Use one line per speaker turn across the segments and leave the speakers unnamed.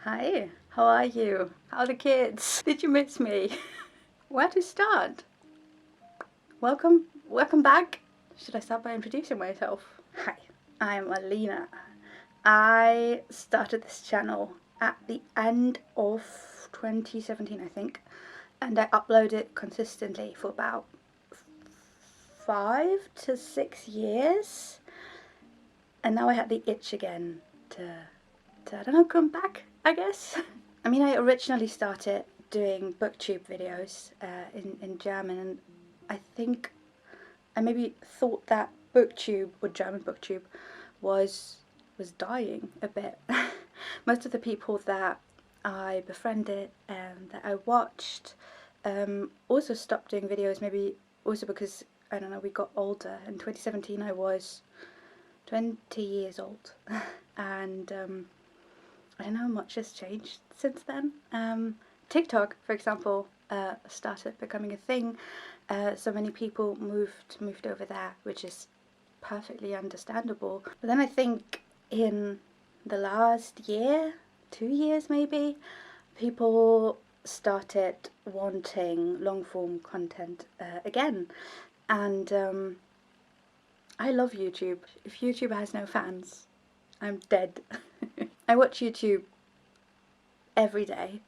Hi, how are you? How are the kids? Did you miss me? Where to start? Welcome back. Should I start by introducing myself? Hi, I'm Alina. I started this channel at the end of 2017, I think, and I upload it consistently for about 5 to 6 years. And now I had the itch again to I don't know, come back, I guess. I mean, I originally started doing booktube videos in German, and I think I maybe thought that booktube, or German booktube, was dying a bit. Most of the people that I befriended and that I watched also stopped doing videos, maybe also because, I don't know, we got older. In 2017 I was 20 years old and I don't know, much has changed since then. TikTok, for example, started becoming a thing. So many people moved over there, which is perfectly understandable. But then I think in the last year, 2 years maybe, people started wanting long form content again. And I love YouTube. If YouTube has no fans, I'm dead. I watch YouTube every day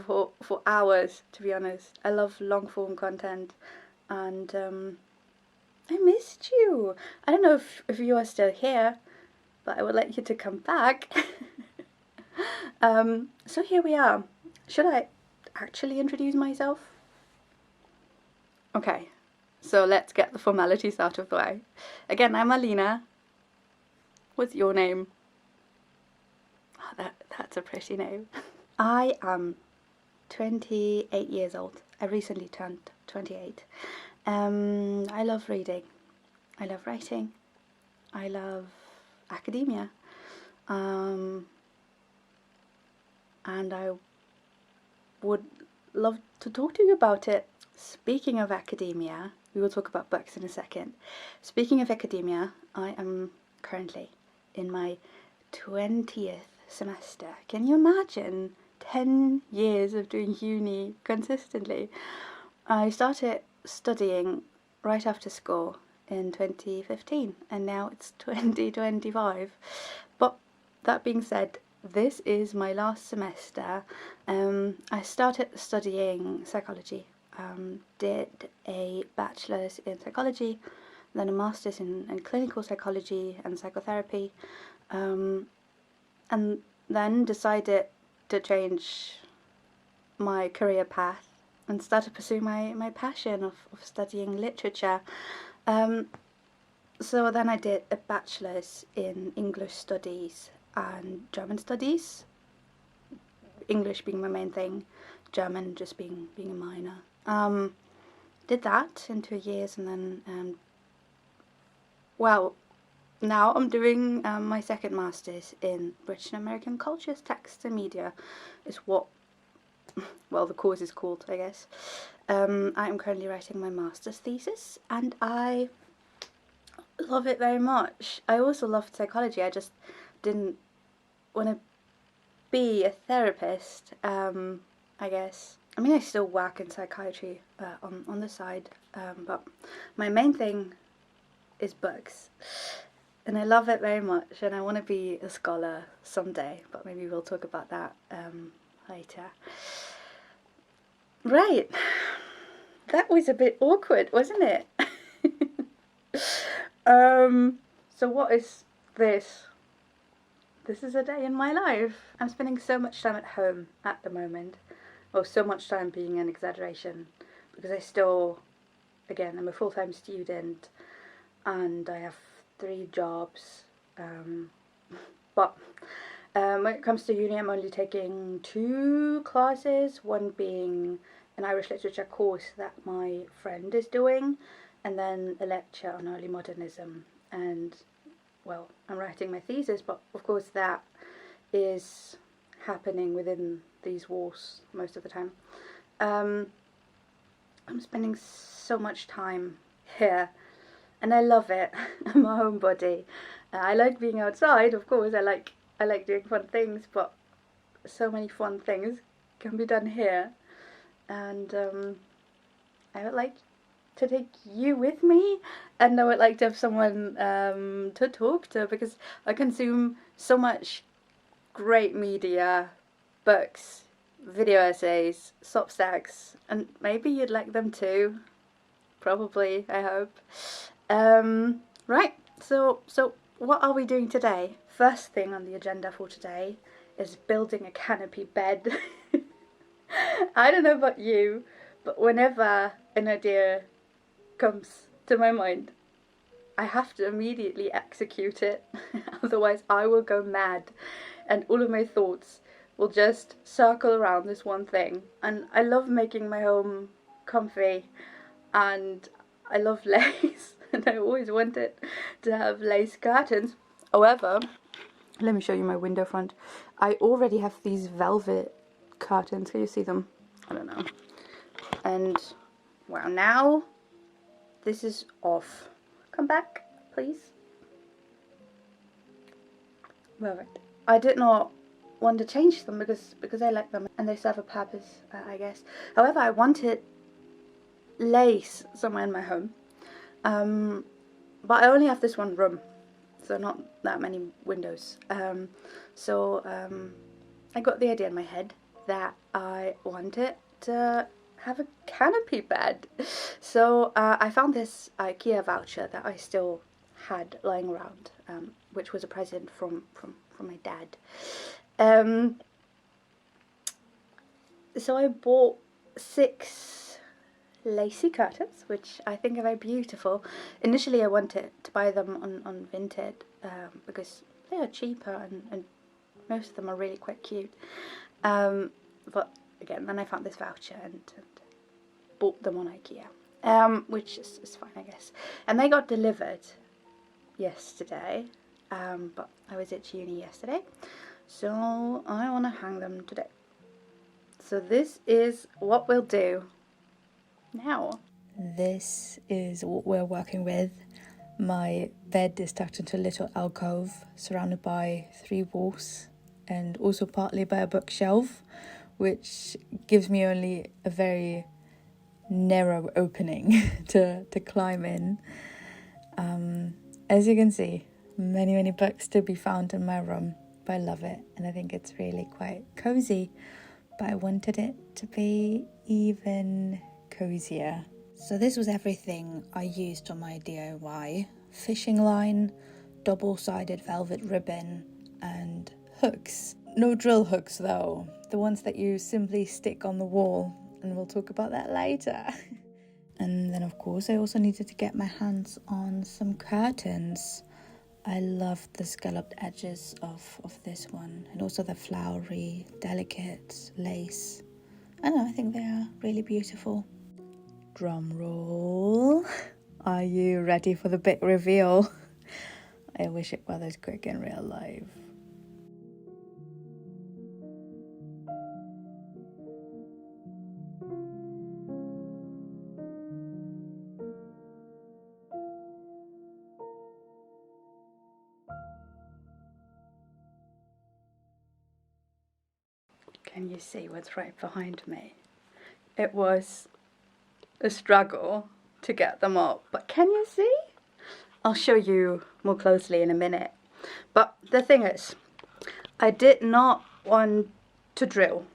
for hours, to be honest. I love long form content, and I missed you. I don't know if you are still here, but I would like you to come back. So here we are. Should I actually introduce myself? Okay, so let's get the formalities out of the way. Again, I'm Alina. What's your name? Oh, that's a pretty name. I am 28 years old. I recently turned 28. I love reading. I love writing. I love academia. And I would love to talk to you about it. Speaking of academia, we will talk about books in a second. Speaking of academia, I am currently in my 20th semester. Can you imagine 10 years of doing uni consistently? I started studying right after school in 2015 and now it's 2025. But that being said, this is my last semester. I started studying psychology, did a bachelor's in psychology, then a master's in clinical psychology and psychotherapy, and then decided to change my career path and start to pursue my passion of studying literature. So then I did a bachelor's in English studies and German studies, English being my main thing, German just being a minor. Did that in 2 years, and then well, now I'm doing my second master's in British and American cultures, texts and media is what, well, the course is called, I guess. I'm currently writing my master's thesis and I love it very much. I also loved psychology, I just didn't want to be a therapist, I guess. I mean, I still work in psychiatry on the side, but my main thing is books. And I love it very much, and I want to be a scholar someday, but maybe we'll talk about that later. Right, that was a bit awkward, wasn't it? So what is this? This is a day in my life. I'm spending so much time at home at the moment. Well, so much time being an exaggeration, because I still, again, I'm a full-time student and I have 3 jobs. But when it comes to uni, I'm only taking 2 classes, one being an Irish literature course that my friend is doing, and then a lecture on early modernism. And well, I'm writing my thesis, but of course that is happening within these walls most of the time. I'm spending so much time here and I love it. I'm a homebody. I like being outside, of course. I like doing fun things, but so many fun things can be done here, and I would like to take you with me, and I would like to have someone to talk to, because I consume so much great media, books, video essays, Substacks, and maybe you'd like them too. Probably, I hope. Right, so what are we doing today? First thing on the agenda for today is building a canopy bed. I don't know about you, but whenever an idea comes to my mind, I have to immediately execute it. Otherwise I will go mad and all of my thoughts will just circle around this one thing. And I love making my home comfy, and I love lace, and I always wanted to have lace curtains. However, let me show you my window front. I already have these velvet curtains. Can you see them? I don't know. And wow, now this is off. Come back, please. Perfect. I did not want to change them because I like them and they serve a purpose, I guess. However, I wanted lace somewhere in my home, but I only have this one room, so not that many windows. So I got the idea in my head that I wanted to have a canopy bed. So I found this IKEA voucher that I still had lying around, which was a present from my dad. So I bought 6 lacy curtains, which I think are very beautiful. Initially I wanted to buy them on Vinted, because they are cheaper and most of them are really quite cute. But again, then I found this voucher and bought them on IKEA, which is fine, I guess. And they got delivered yesterday, but I was at uni yesterday, so I want to hang them today. So this is what we'll do now. This is what we're working with. My bed is tucked into a little alcove surrounded by 3 walls and also partly by a bookshelf, which gives me only a very narrow opening to climb in. As you can see, many books to be found in my room, but I love it and I think it's really quite cozy, but I wanted it to be even cozier. So this was everything I used on my DIY: fishing line, double-sided velvet ribbon, and hooks. No drill hooks though, the ones that you simply stick on the wall, and we'll talk about that later. And then of course I also needed to get my hands on some curtains. I love the scalloped edges of this one, and also the flowery, delicate lace. I don't know, I think they are really beautiful. Drum roll. Are you ready for the big reveal? I wish it were this quick in real life. Can you see what's right behind me? It was a struggle to get them up, but can you see? I'll show you more closely in a minute. But the thing is, I did not want to drill.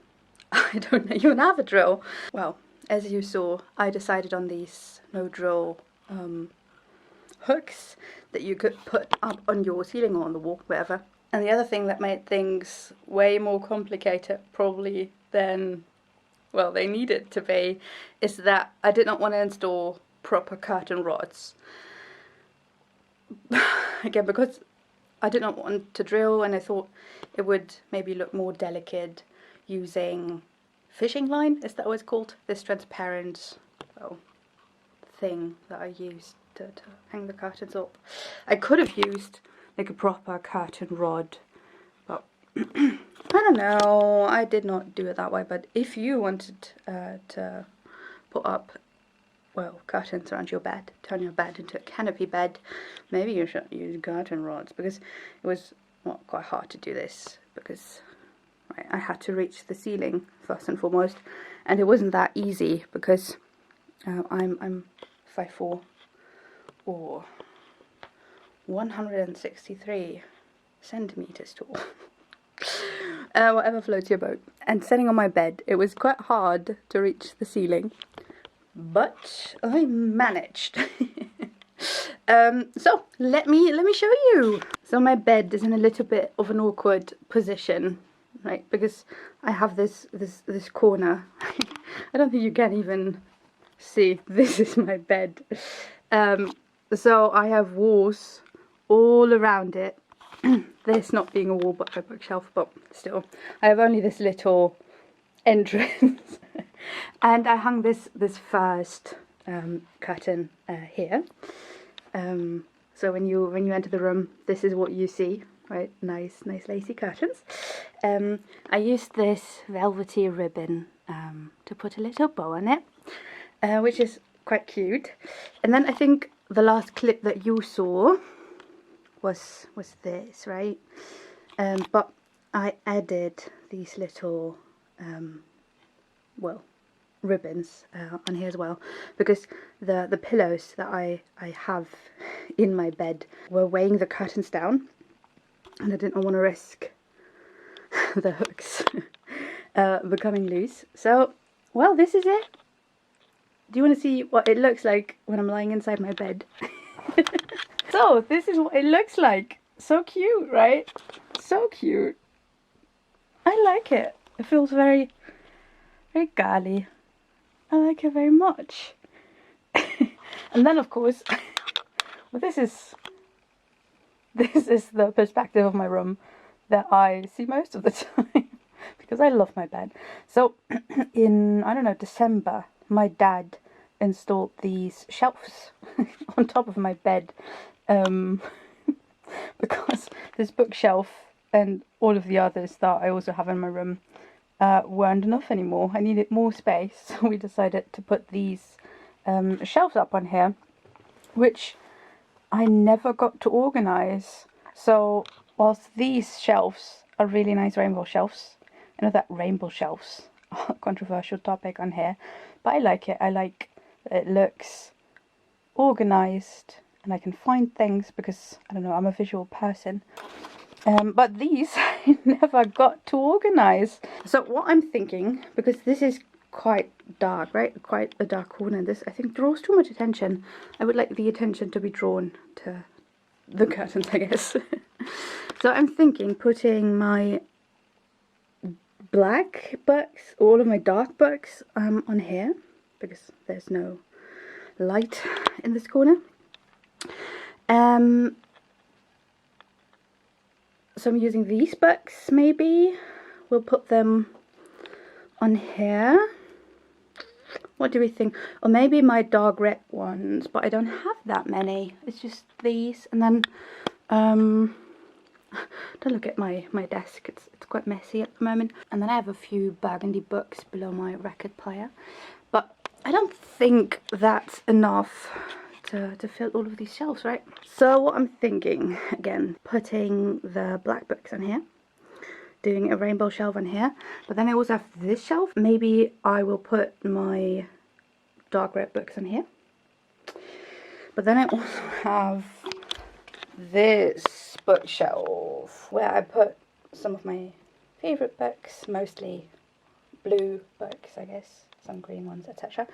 I don't even have a drill. Well, as you saw, I decided on these no drill hooks that you could put up on your ceiling or on the wall, wherever. And the other thing that made things way more complicated probably than, well, they needed to be, is that I did not want to install proper curtain rods. Again, because I did not want to drill, and I thought it would maybe look more delicate using fishing line, is that what it's called? This transparent, well, thing that I used to hang the curtains up. I could have used like a proper curtain rod, but I don't know, I did not do it that way. But if you wanted to put up, well, curtains around your bed, turn your bed into a canopy bed, maybe you should use curtain rods, because it was quite hard to do this, because right, I had to reach the ceiling first and foremost, and it wasn't that easy because I'm 5'4", or 163 centimeters tall. Whatever floats your boat. And sitting on my bed, it was quite hard to reach the ceiling, but I managed. So let me show you. So my bed is in a little bit of an awkward position, right? Because I have this corner. I don't think you can even see. This is my bed. So I have walls all around it. This not being a wall but a bookshelf, but still I have only this little entrance. And I hung this first curtain here. So when you enter the room, this is what you see, right? Nice lacy curtains. I used this velvety ribbon to put a little bow on it, which is quite cute. And then I think the last clip that you saw was this, right? But I added these little well, ribbons on here as well, because the pillows that I have in my bed were weighing the curtains down, and I didn't want to risk the hooks becoming loose. So, well, this is it. Do you want to see what it looks like when I'm lying inside my bed? So this is what it looks like. So cute, right? So cute. I like it. It feels very girly. I like it very much. And then of course, well, this is the perspective of my room that I see most of the time because I love my bed. So in, I don't know, December, my dad installed these shelves on top of my bed, because this bookshelf and all of the others that I also have in my room weren't enough anymore. I needed more space, so we decided to put these shelves up on here, which I never got to organize. So whilst these shelves are really nice rainbow shelves, I know that rainbow shelves are a controversial topic on here, but I like it. I like that it looks organized and I can find things because, I don't know, I'm a visual person. But these I never got to organize. So what I'm thinking, because this is quite dark, right? Quite a dark corner. This, I think, draws too much attention. I would like the attention to be drawn to the curtains, I guess. So I'm thinking putting my black books, all of my dark books, on here, because there's no light in this corner. So I'm using these books, maybe. We'll put them on here. What do we think? Or maybe my dark red ones, but I don't have that many. It's just these. And then, don't look at my desk. It's quite messy at the moment. And then I have a few burgundy books below my record player. But I don't think that's enough to fill all of these shelves, right? So what I'm thinking, again, putting the black books on here, doing a rainbow shelf on here, but then I also have this shelf. Maybe I will put my dark red books on here, but then I also have this bookshelf where I put some of my favorite books, mostly blue books, I guess, some green ones, etc.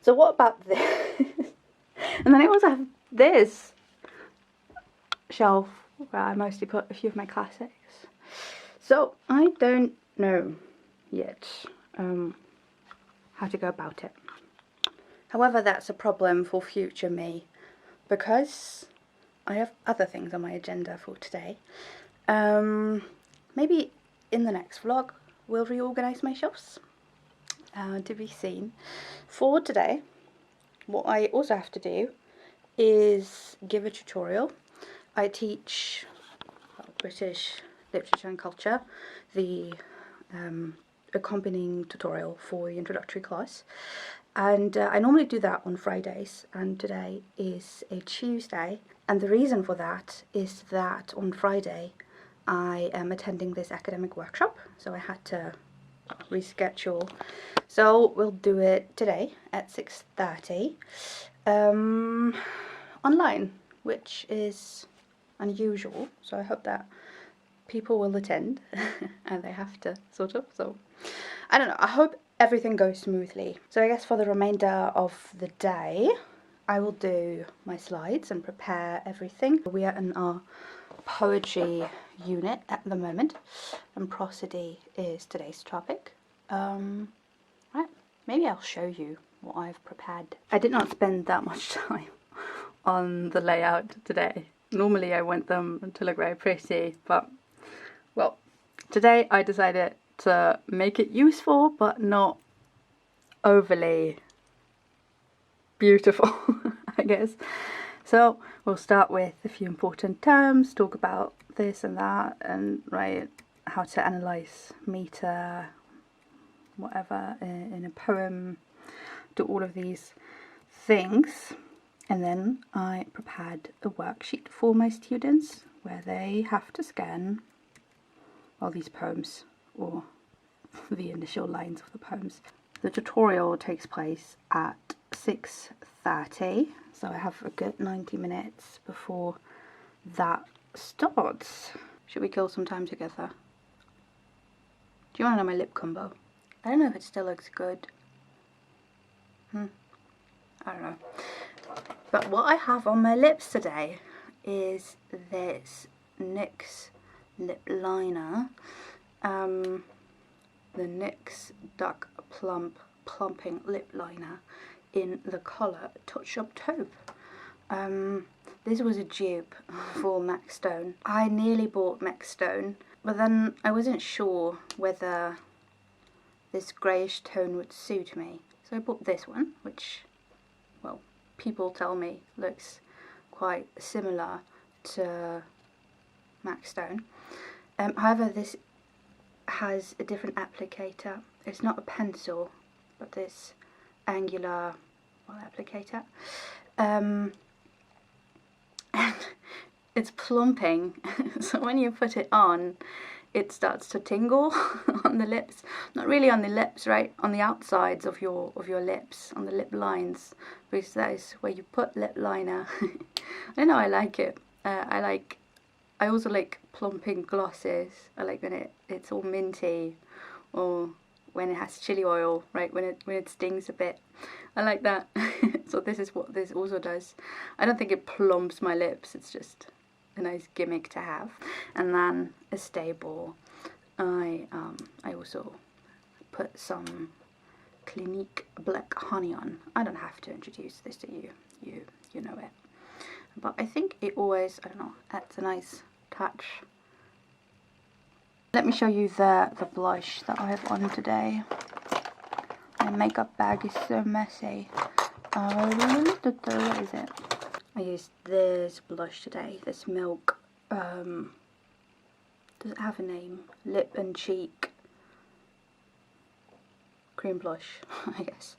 So what about this? And then I also have this shelf where I mostly put a few of my classics. So I don't know yet how to go about it. However, that's a problem for future me, because I have other things on my agenda for today. Maybe in the next vlog we'll reorganize my shelves, to be seen. For today, what I also have to do is give a tutorial. I teach British literature and culture, the accompanying tutorial for the introductory class, and I normally do that on Fridays, and today is a Tuesday, and the reason for that is that on Friday I am attending this academic workshop, so I had to reschedule. So we'll do it today at 6:30 online, which is unusual, so I hope that people will attend and they have to, sort of. So I don't know, I hope everything goes smoothly. So I guess for the remainder of the day I will do my slides and prepare everything. We are in our poetry unit at the moment, and prosody is today's topic. Right, maybe I'll show you what I've prepared. I did not spend that much time on the layout today. Normally I want them to look very pretty, but well, today I decided to make it useful but not overly beautiful, I guess. So we'll start with a few important terms, talk about this and that, and write how to analyze meter, whatever, in a poem, do all of these things. And then I prepared a worksheet for my students where they have to scan all these poems, or the initial lines of the poems. The tutorial takes place at 6:30, so I have a good 90 minutes before that starts. Should we kill some time together? Do you want to know my lip combo? I don't know if it still looks good. I don't know. But what I have on my lips today is this NYX lip liner. The NYX Duck Plumping Lip Liner in the colour Touch Up Taupe. This was a dupe for Mac Stone. I nearly bought Mac Stone, but then I wasn't sure whether this greyish tone would suit me. So I bought this one, which, well, people tell me looks quite similar to Mac Stone. However, this has a different applicator. It's not a pencil, but this angular applicator. And it's plumping, so when you put it on, it starts to tingle on the lips. Not really on the lips, right? On the outsides of your lips, on the lip lines, because that is where you put lip liner. I know I like it. I also like plumping glosses. I like when it's all minty, or when it has chili oil, right? When it stings a bit. I like that. So this is what this also does. I don't think it plumps my lips. It's just a nice gimmick to have. And then a stable. I also put some Clinique Black Honey on. I don't have to introduce this to you. You know it. But I think it always, I don't know, adds a nice touch. Let me show you the blush that I have on today. My makeup bag is so messy. What is it? I used this blush today, this Milk, does it have a name? Lip and Cheek cream blush, I guess,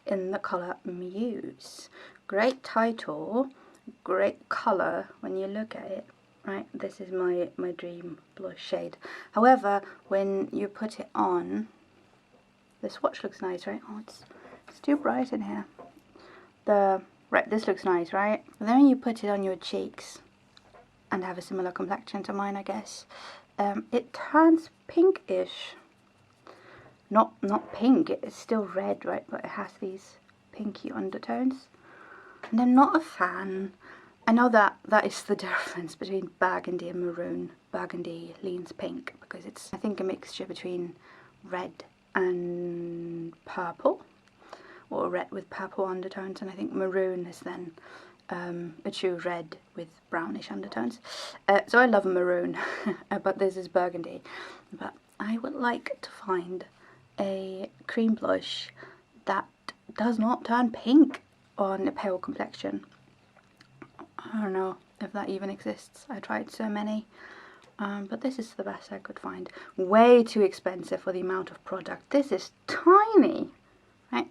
in the colour Muse. Great title, great colour when you look at it, right? This is my dream blush shade. However, when you put it on, the swatch looks nice, right? Oh, it's too bright in here. Right, this looks nice, right? But then when you put it on your cheeks and have a similar complexion to mine, I guess, it turns pinkish. Not pink, it's still red, right? But it has these pinky undertones. And I'm not a fan. I know that is the difference between burgundy and maroon. Burgundy leans pink because it's, I think, a mixture between red and purple, or red with purple undertones, and I think maroon is then a true red with brownish undertones. So I love maroon, but this is burgundy. But I would like to find a cream blush that does not turn pink on a pale complexion. I don't know if that even exists. I tried so many, but this is the best I could find. Way too expensive for the amount of product. This is tiny, right?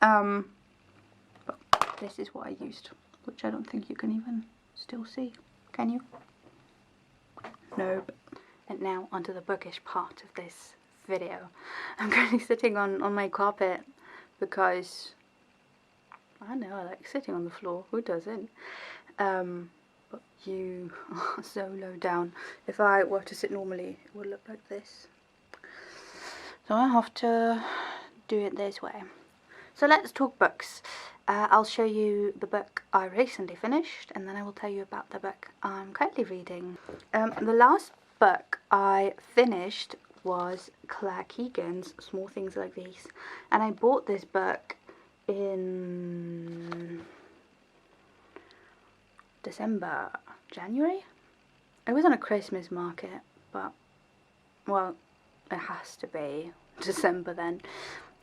But this is what I used, which I don't think you can even still see. Can you? Nope. And now onto the bookish part of this video. I'm currently sitting on my carpet because, I don't know, I like sitting on the floor. Who doesn't? But you are so low down. If I were to sit normally, it would look like this. So I have to do it this way. So let's talk books. I'll show you the book I recently finished, and then I will tell you about the book I'm currently reading. The last book I finished was Claire Keegan's Small Things Like These, and I bought this book in January? It was on a Christmas market, but, well, it has to be December then.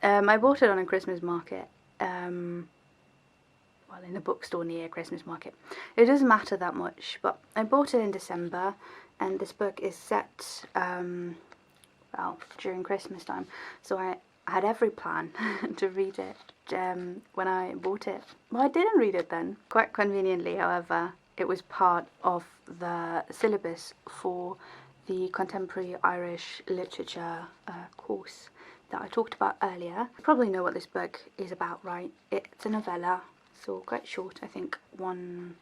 I bought it on a Christmas market, well, in a bookstore near a Christmas market. It doesn't matter that much, but I bought it in December, and this book is set, well, during Christmas time, so I had every plan to read it when I bought it. Well, I didn't read it then. Quite conveniently, however, it was part of the syllabus for the Contemporary Irish Literature course that I talked about earlier. You probably know what this book is about, right? It's a novella, so quite short, I think a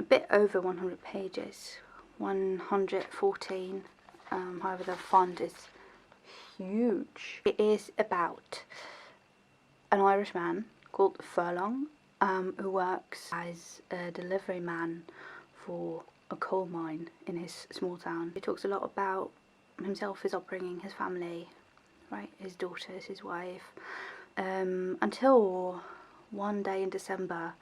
bit over 100 pages, 114, however the font is huge. It is about an Irish man called Furlong, who works as a delivery man for a coal mine in his small town. He talks a lot about himself, his upbringing, his family, right, his daughters, his wife, until one day in December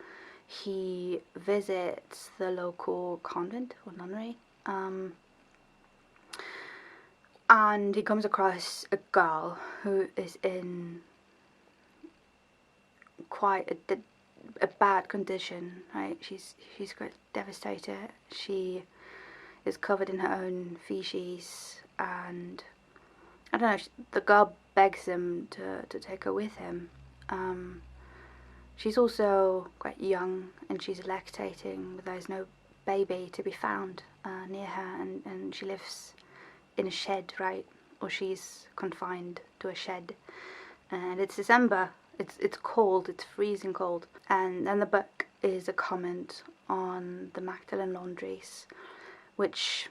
he visits the local convent or nunnery, and he comes across a girl who is in quite a bad condition, right? She's quite devastated. She is covered in her own feces, and I don't know, the girl begs him to take her with him. She's also quite young, and she's lactating, but there's no baby to be found near her, and she lives in a shed, right? Or she's confined to a shed. And it's December, it's cold, it's freezing cold. And then the book is a comment on the Magdalen laundries, which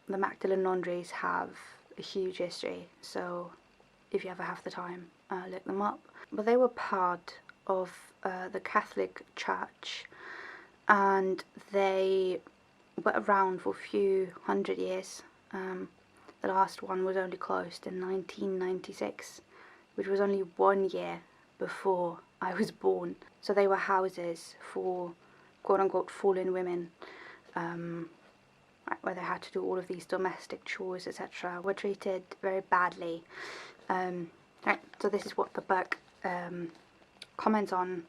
the Magdalen laundries have a huge history, so if you ever have the time, look them up. But they were part of the Catholic Church, and they were around for a few hundred years. The last one was only closed in 1996, which was only 1 year before I was born. So they were houses for quote-unquote fallen women, where they had to do all of these domestic chores, etc. Were treated very badly. Right, so this is what the book comments on,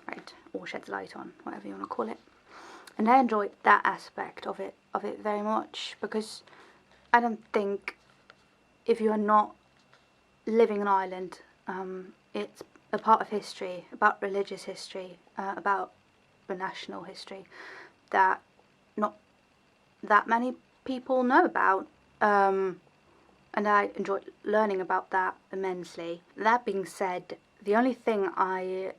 right, or sheds light on, whatever you want to call it. And I enjoyed that aspect of it very much, because I don't think, if you are not living in Ireland, it's a part of history, about religious history, about the national history, that not that many people know about, and I enjoyed learning about that immensely. That being said, the only thing I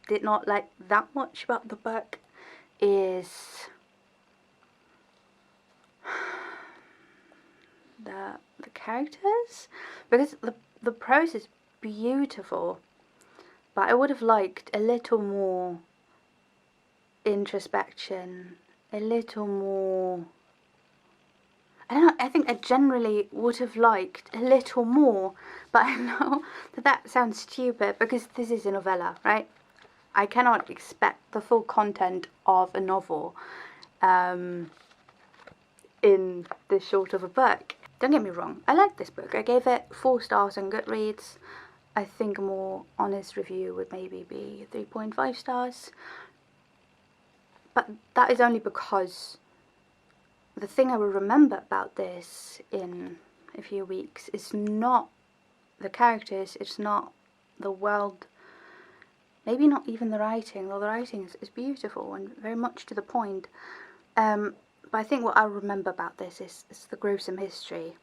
did not like that much about the book is the characters, because the prose is beautiful, but I would have liked a little more introspection, a little more, I don't know, I think I generally would have liked a little more, but I know that sounds stupid, because this is a novella, right? I cannot expect the full content of a novel in this short of a book. Don't get me wrong, I like this book. I gave it 4 stars on Goodreads. I think a more honest review would maybe be 3.5 stars. But that is only because the thing I will remember about this in a few weeks is not the characters, it's not the world maybe not even the writing, though the writing is beautiful and very much to the point. But I think what I remember about this is the gruesome history,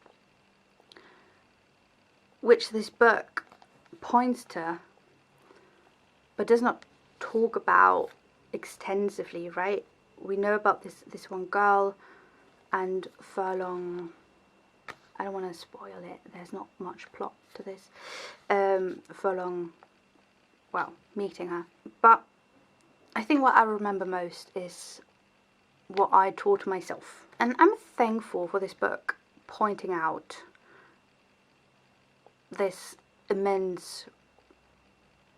which this book points to, but does not talk about extensively, right? We know about this one girl and Furlong. I don't want to spoil it, there's not much plot to this. Furlong, well, meeting her. But I think what I remember most is what I taught myself. And I'm thankful for this book pointing out this immense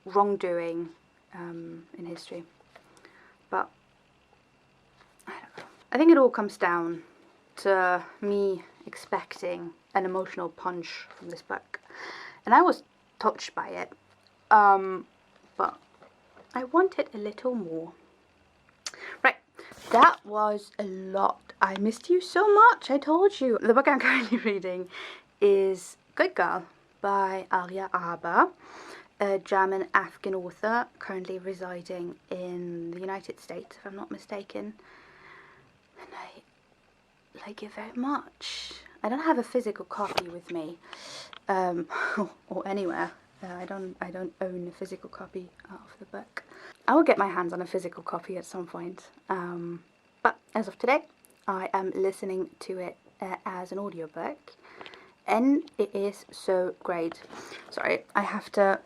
wrongdoing in history. But I don't know. I think it all comes down to me expecting an emotional punch from this book, and I was touched by it, but I wanted a little more. Right, that was a lot. I missed you so much, I told you. The book I'm currently reading is Good Girl by Alina, a German-Afghan author currently residing in the United States, if I'm not mistaken. And I like it very much. I don't have a physical copy with me, or anywhere. I don't own a physical copy of the book. I will get my hands on a physical copy at some point. But as of today, I am listening to it as an audiobook, and it is so great. Sorry, I have to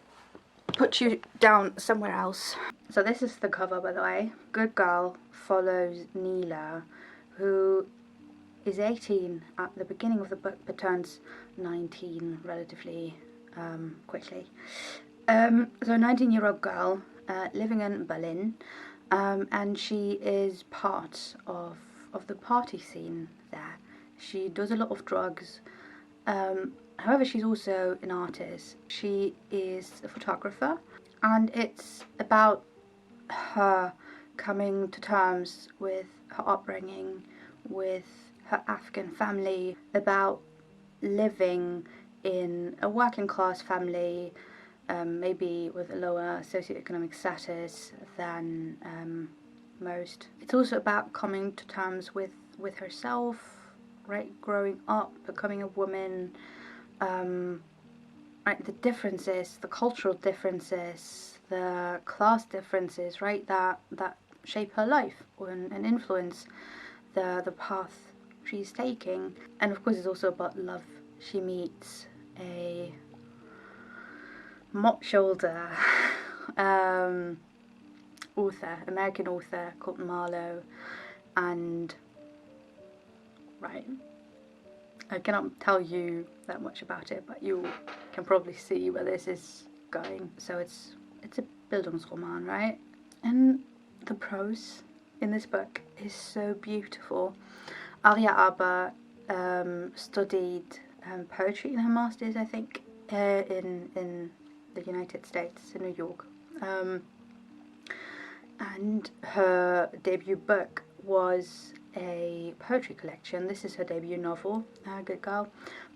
put you down somewhere else. So this is the cover, by the way. Good Girl follows Neela, who is 18 at the beginning of the book, but turns 19 relatively quickly. So a 19-year-old girl living in Berlin, and she is part of the party scene there. She does a lot of drugs. However, she's also an artist. She is a photographer, and it's about her coming to terms with her upbringing, with her Afghan family, about living in a working class family, maybe with a lower socioeconomic status than most. It's also about coming to terms with herself, right? Growing up, becoming a woman, right? The differences, the cultural differences, the class differences, right? That shape her life and influence the path she's taking. And of course it's also about love. She meets a mop shoulder author, American author called Marlowe, and right, I cannot tell you that much about it, but you can probably see where this is going. So it's a Bildungsroman, right? And the prose in this book is so beautiful. Alina studied poetry in her masters, I think, in the United States, in New York. And her debut book was a poetry collection. This is her debut novel, Good Girl,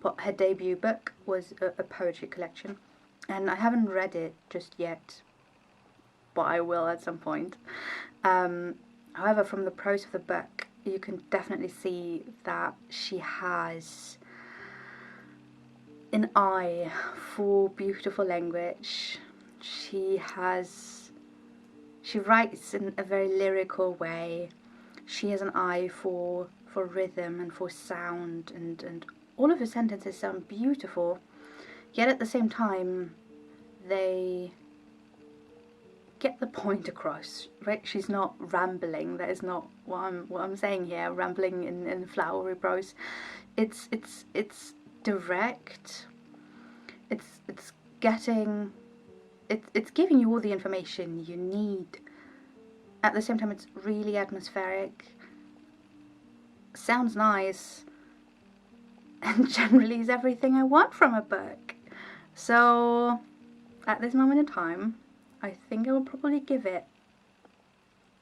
but her debut book was a poetry collection. And I haven't read it just yet, but I will at some point. However, from the prose of the book, you can definitely see that she has an eye for beautiful language. She writes in a very lyrical way. She has an eye for rhythm and for sound, and all of her sentences sound beautiful, yet at the same time they get the point across, right? She's not rambling. That is not what I'm saying here, rambling in flowery prose. It's direct. It's giving you all the information you need. At the same time, it's really atmospheric, sounds nice, and generally is everything I want from a book. So at this moment in time, I think I will probably give it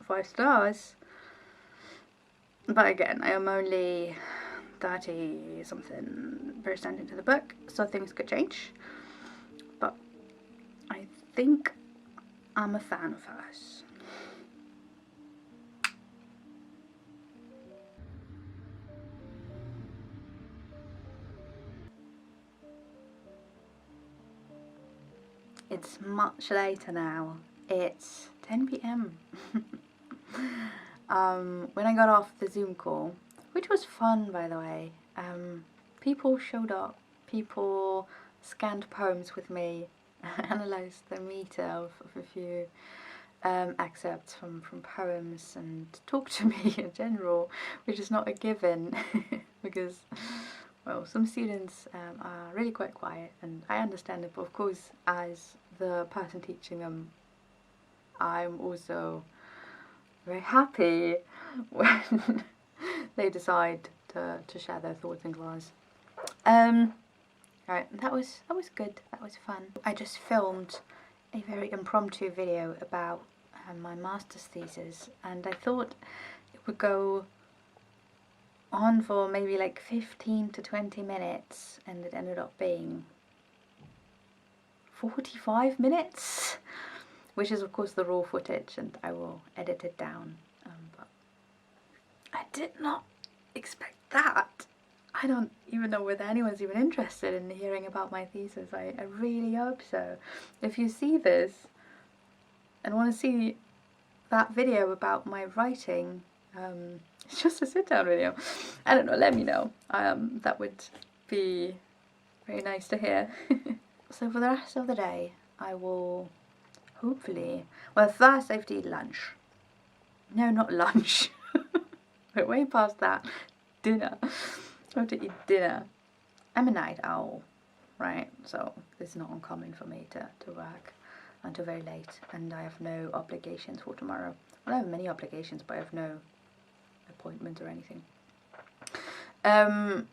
5 stars. But again, I am only 30-something% into the book, so things could change. But I think I'm a fan of hers. It's much later now. It's 10 p.m. When I got off the Zoom call, which was fun by the way, people showed up, people scanned poems with me, analysed the meter of a few excerpts from poems and talked to me in general, which is not a given because, well, some students are really quite quiet, and I understand it, but of course as the person teaching them I'm also very happy when they decide to share their thoughts in class. Right, that was good, that was fun. I just filmed a very impromptu video about my master's thesis, and I thought it would go on for maybe like 15 to 20 minutes, and it ended up being 45 minutes, which is of course the raw footage, and I will edit it down, but I did not expect that. I don't even know whether anyone's even interested in hearing about my thesis. I really hope so. If you see this and want to see that video about my writing, it's just a sit-down video, I don't know, let me know. That would be very nice to hear. So for the rest of the day I will hopefully, well, first I have to eat lunch. No, not lunch. We're way past that. Dinner. I have to eat dinner. I'm a night owl, right? So it's not uncommon for me to work until very late, and I have no obligations for tomorrow. Well, I have many obligations, but I have no appointments or anything. On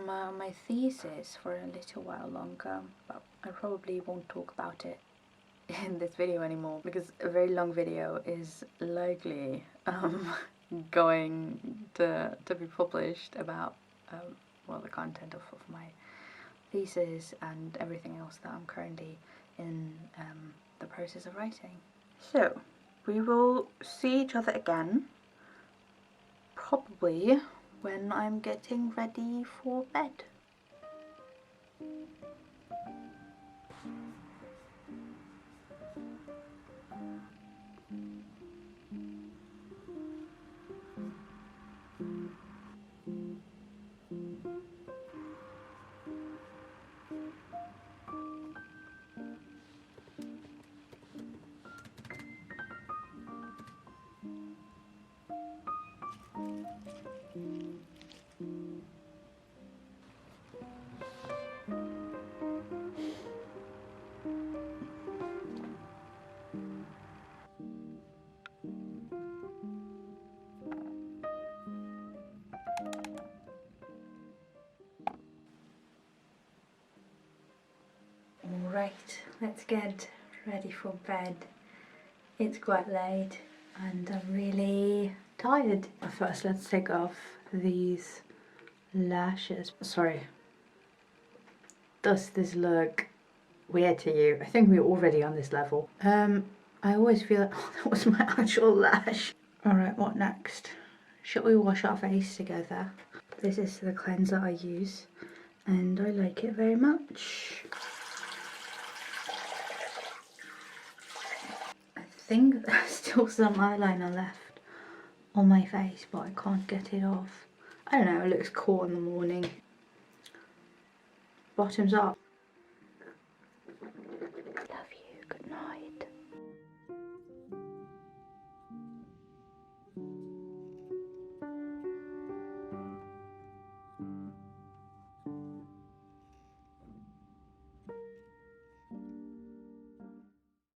my thesis for a little while longer, but I probably won't talk about it in this video anymore, because a very long video is likely going to be published about well, the content of my thesis and everything else that I'm currently in the process of writing. So we will see each other again probably when I'm getting ready for bed. Alright, let's get ready for bed. It's quite late and I'm really tired. First, let's take off these lashes. Sorry. Does this look weird to you? I think we're already on this level. I always feel like, oh, that was my actual lash. Alright, what next? Shall we wash our face together? This is the cleanser I use and I like it very much. I think there's still some eyeliner left on my face, but I can't get it off. I don't know, it looks cool in the morning. Bottoms up.